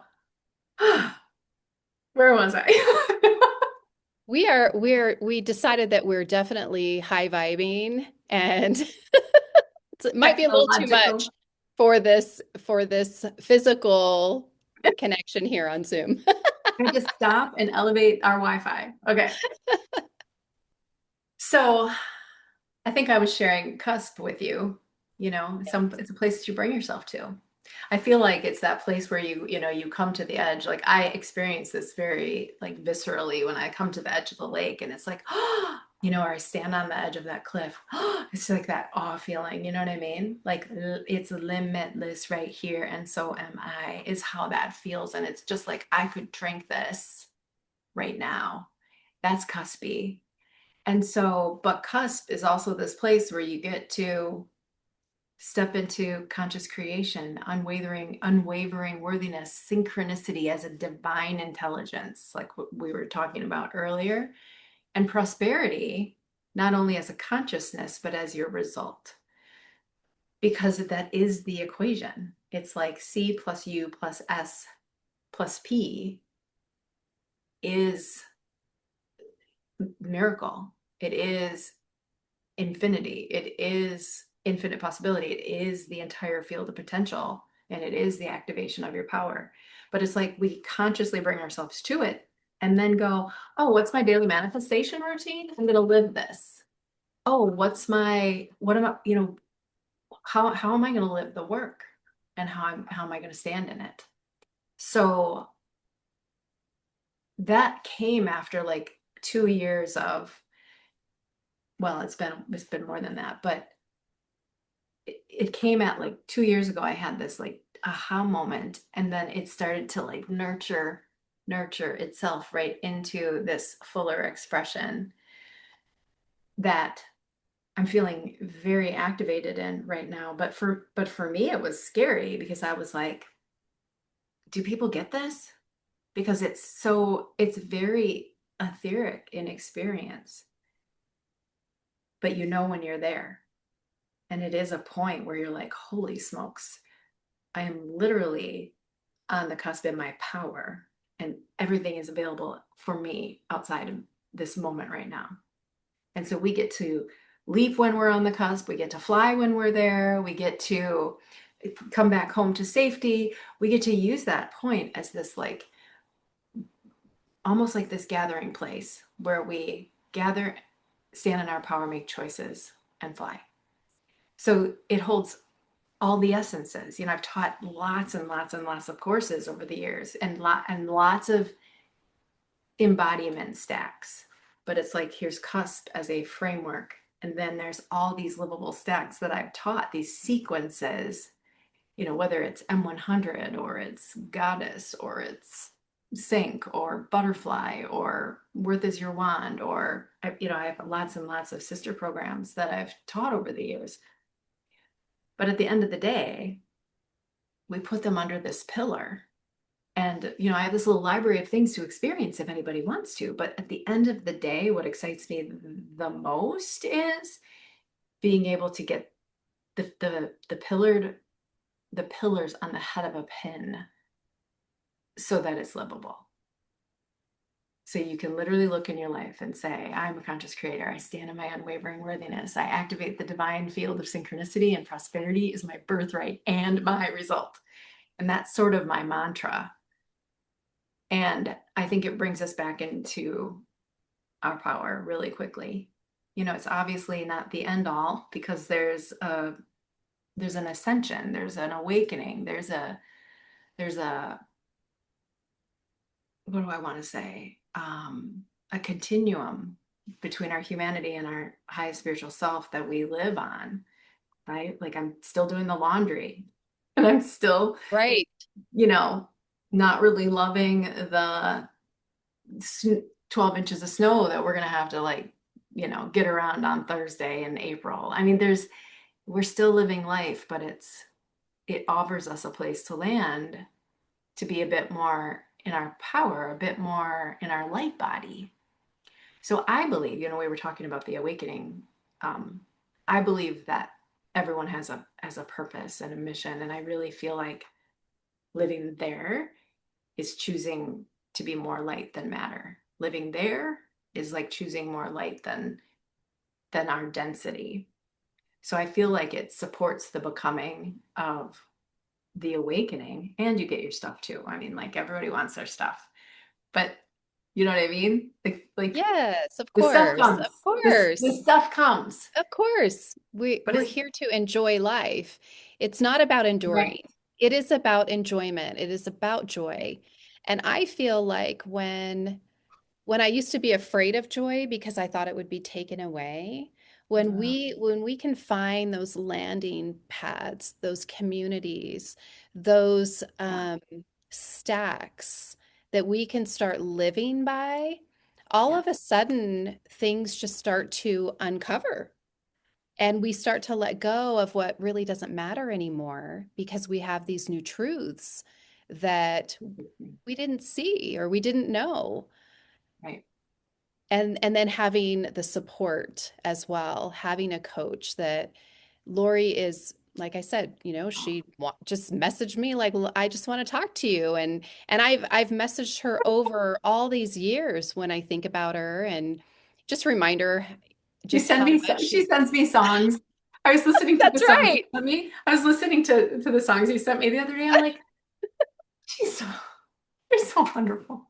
where was I? We decided that we're definitely high vibing and it might be a little too much Technological. for this physical connection here on Zoom. I just stop and elevate our Wi-Fi. Okay. So I think I was sharing CUSP with you. It's a place that you bring yourself to. I feel like it's that place where you come to the edge. Like I experience this very like viscerally when I come to the edge of the lake and it's like, or I stand on the edge of that cliff. It's like that awe feeling, you know what I mean? Like it's limitless right here. And so am I, is how that feels. And it's just like I could drink this right now. That's cuspy. And so, but cusp is also this place where you get to step into conscious creation, unwavering worthiness, synchronicity as a divine intelligence, like what we were talking about earlier, and prosperity, not only as a consciousness, but as your result. Because that is the equation. It's like C plus U plus S plus P is miracle. It is infinity. It is infinite possibility. It is the entire field of potential, and it is the activation of your power. But it's like we consciously bring ourselves to it and then go, oh, what's my daily manifestation routine? I'm going to live this. Oh, what am I, how am I going to live the work, and how am I going to stand in it? So that came after like 2 years of, well, it's been more than that, but it came at like 2 years ago. I had this like aha moment, and then it started to like nurture itself right into this fuller expression that I'm feeling very activated in right now. But for me, it was scary because I was like, do people get this? Because it's very etheric in experience, but when you're there. And it is a point where you're like, holy smokes, I am literally on the cusp in my power, and everything is available for me outside of this moment right now. And so we get to leap when we're on the cusp, we get to fly when we're there, we get to come back home to safety. We get to use that point as this like almost like this gathering place where we gather, stand in our power, make choices, and fly. So it holds all the essences. I've taught lots and lots and lots of courses over the years, and lots of embodiment stacks. But it's like, here's CUSP as a framework, and then there's all these livable stacks that I've taught, these sequences, whether it's M100 or it's Goddess or it's Sync or Butterfly or Worth is Your Wand, or I have lots and lots of sister programs that I've taught over the years. But at the end of the day, we put them under this pillar. And, I have this little library of things to experience if anybody wants to. But at the end of the day, what excites me the most is being able to get the pillars on the head of a pin so that it's livable. So you can literally look in your life and say, I'm a conscious creator. I stand in my unwavering worthiness. I activate the divine field of synchronicity, and prosperity is my birthright and my result. And that's sort of my mantra. And I think it brings us back into our power really quickly. It's obviously not the end all, because there's an ascension, there's an awakening, there's a what do I want to say? A continuum between our humanity and our highest spiritual self that we live on, right? Like I'm still doing the laundry, and I'm still Right. you know, not really loving the 12 inches of snow that we're going to have to like, get around on Thursday in April. I mean, we're still living life, but it offers us a place to land to be a bit more in our power, a bit more in our light body. So I believe, we were talking about the awakening. Um, I believe that everyone has a purpose and a mission, and I really feel like living there is choosing to be more light than matter. Living there is like choosing more light than our density. So I feel like it supports the becoming of the awakening, and you get your stuff too. I mean, like everybody wants their stuff, but you know what I mean? Like Yes, of the stuff course. comes. Of The course. stuff comes. Of course. But We're it's here to enjoy life. It's not about right. enduring. It is about enjoyment. It is about joy. And I feel like when I used to be afraid of joy because I thought it would be taken away, when we can find those landing pads, those communities, those Yeah. stacks that we can start living by, all Yeah. of a sudden things just start to uncover. And we start to let go of what really doesn't matter anymore because we have these new truths that we didn't see or we didn't know. Right. And then having the support as well, having a coach that Lori is, like I said, Oh. she just messaged me like, I just want to talk to you. And I've messaged her over all these years when I think about her and just remind her She just send how me much she she's sends me songs. I was listening to the That's songs you right. sent me. I was listening to the songs you sent me the other day. I'm like, she's so they're so wonderful.